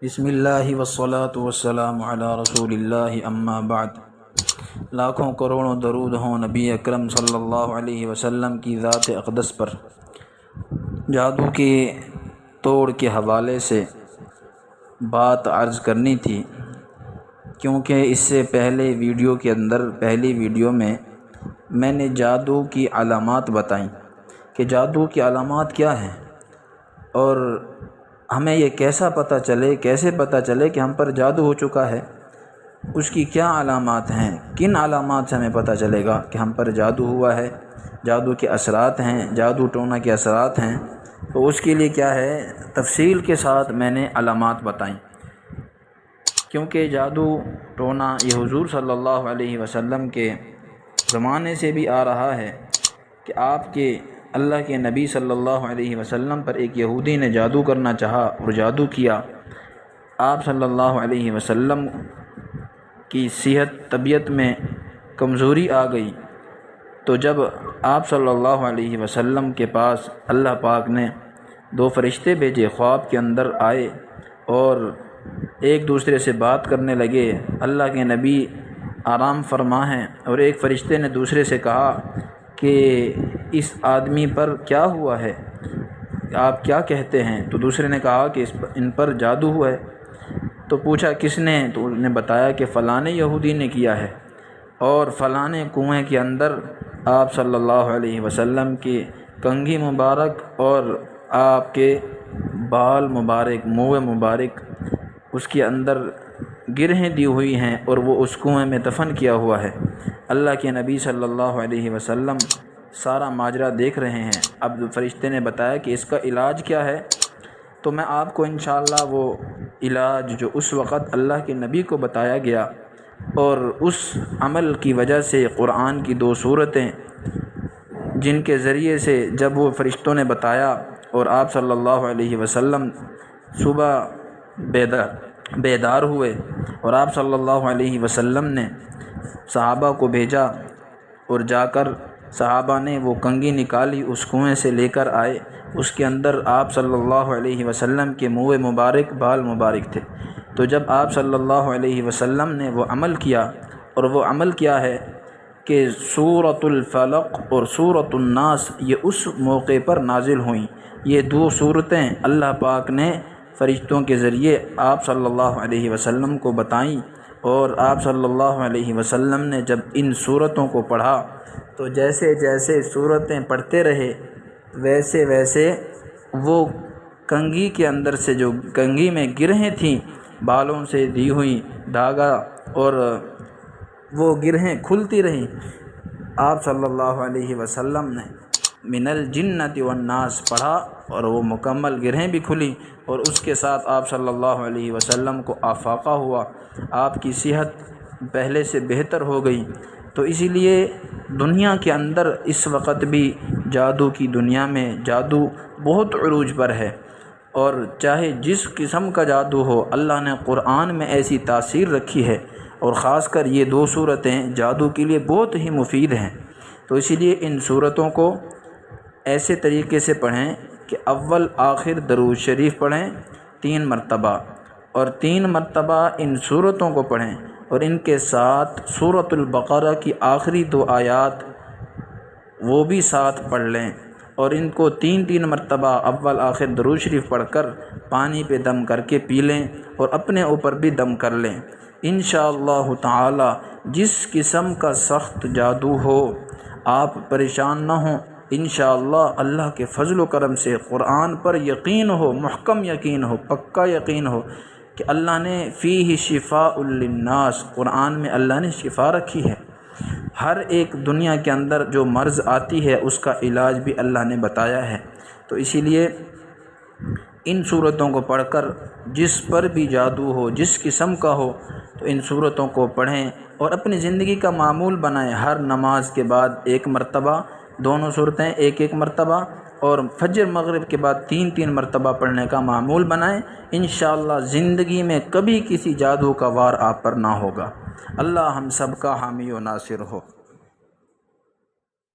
بسم اللہ والصلاة والسلام علی رسول اللہ اما بعد۔ لاکھوں کروڑوں درود ہوں نبی اکرم صلی اللہ علیہ وسلم کی ذات اقدس پر۔ جادو کے توڑ کے حوالے سے بات عرض کرنی تھی، کیونکہ اس سے پہلے پہلی ویڈیو میں نے جادو کی علامات بتائیں کہ جادو کی علامات کیا ہیں اور ہمیں یہ کیسے پتہ چلے کہ ہم پر جادو ہو چکا ہے، اس کی کیا علامات ہیں، کن علامات سے ہمیں پتہ چلے گا کہ ہم پر جادو ہوا ہے، جادو کے اثرات ہیں، جادو ٹونا کے اثرات ہیں۔ تو اس کے لیے کیا ہے، تفصیل کے ساتھ میں نے علامات بتائیں، کیونکہ جادو ٹونا یہ حضور صلی اللہ علیہ وسلم کے زمانے سے بھی آ رہا ہے کہ آپ کے اللہ کے نبی صلی اللہ علیہ وسلم پر ایک یہودی نے جادو کرنا چاہا اور جادو کیا۔ آپ صلی اللہ علیہ وسلم کی طبیعت میں کمزوری آ گئی، تو جب آپ صلی اللہ علیہ وسلم کے پاس اللہ پاک نے دو فرشتے بھیجے، خواب کے اندر آئے اور ایک دوسرے سے بات کرنے لگے، اللہ کے نبی آرام فرما ہیں، اور ایک فرشتے نے دوسرے سے کہا کہ اس آدمی پر کیا ہوا ہے، آپ کیا کہتے ہیں؟ تو دوسرے نے کہا کہ ان پر جادو ہوا ہے۔ تو پوچھا کس نے؟ تو انہوں نے بتایا کہ فلاں یہودی نے کیا ہے، اور فلاں کنویں کے اندر آپ صلی اللہ علیہ وسلم کی کنگھی مبارک اور آپ کے بال مبارک، منہ مبارک اس کے اندر گرہیں دی ہوئی ہیں، اور وہ اس کنویں میں دفن کیا ہوا ہے۔ اللہ کے نبی صلی اللہ علیہ وسلم سارا ماجرا دیکھ رہے ہیں۔ اب فرشتے نے بتایا کہ اس کا علاج کیا ہے، تو میں آپ کو انشاءاللہ وہ علاج جو اس وقت اللہ کے نبی کو بتایا گیا، اور اس عمل کی وجہ سے قرآن کی 2 سورتیں جن کے ذریعے سے جب وہ فرشتوں نے بتایا اور آپ صلی اللہ علیہ وسلم صبح بیدار ہوئے، اور آپ صلی اللہ علیہ وسلم نے صحابہ کو بھیجا، اور جا کر صحابہ نے وہ کنگھی نکالی، اس کنویں سے لے کر آئے، اس کے اندر آپ صلی اللہ علیہ وسلم کے منہ مبارک، بال مبارک تھے۔ تو جب آپ صلی اللہ علیہ وسلم نے وہ عمل کیا، اور وہ عمل کیا ہے کہ سورۃ الفلق اور سورۃ الناس یہ اس موقع پر نازل ہوئیں۔ یہ 2 سورتیں اللہ پاک نے فرشتوں کے ذریعے آپ صلی اللہ علیہ وسلم کو بتائیں، اور آپ صلی اللہ علیہ وسلم نے جب ان سورتوں کو پڑھا تو جیسے جیسے سورتیں پڑھتے رہے، ویسے ویسے وہ کنگھی کے اندر سے، جو کنگھی میں گرہیں تھیں بالوں سے دی ہوئی دھاگا، اور وہ گرہیں کھلتی رہیں۔ آپ صلی اللہ علیہ وسلم نے من الجنۃ والناس پڑھا، اور وہ مکمل گرہیں بھی کھلی، اور اس کے ساتھ آپ صلی اللہ علیہ وسلم کو آفاقہ ہوا، آپ کی صحت پہلے سے بہتر ہو گئی۔ تو اسی لیے دنیا کے اندر اس وقت بھی جادو کی دنیا میں جادو بہت عروج پر ہے، اور چاہے جس قسم کا جادو ہو، اللہ نے قرآن میں ایسی تاثیر رکھی ہے، اور خاص کر یہ 2 سورتیں جادو کے لیے بہت ہی مفید ہیں۔ تو اسی لیے ان سورتوں کو ایسے طریقے سے پڑھیں کہ اول آخر درود شریف پڑھیں 3 مرتبہ، اور 3 مرتبہ ان سورتوں کو پڑھیں، اور ان کے ساتھ سورۃ البقرہ کی آخری 2 آیات وہ بھی ساتھ پڑھ لیں، اور ان کو 3 مرتبہ اول آخر درود شریف پڑھ کر پانی پہ دم کر کے پی لیں، اور اپنے اوپر بھی دم کر لیں۔ انشاءاللہ تعالی جس قسم کا سخت جادو ہو، آپ پریشان نہ ہوں۔ انشاءاللہ اللہ کے فضل و کرم سے قرآن پر یقین ہو، محکم یقین ہو، پکا یقین ہو کہ اللہ نے فیہ شفاء للناس، قرآن میں اللہ نے شفا رکھی ہے۔ ہر ایک دنیا کے اندر جو مرض آتی ہے اس کا علاج بھی اللہ نے بتایا ہے۔ تو اسی لیے ان صورتوں کو پڑھ کر جس پر بھی جادو ہو، جس قسم کا ہو، تو ان صورتوں کو پڑھیں اور اپنی زندگی کا معمول بنائیں۔ ہر نماز کے بعد 1 مرتبہ 2 صورتیں 1 مرتبہ، اور فجر مغرب کے بعد 3 مرتبہ پڑھنے کا معمول بنائیں۔ انشاءاللہ زندگی میں کبھی کسی جادو کا وار آپ پر نہ ہوگا۔ اللہ ہم سب کا حامی و ناصر ہو۔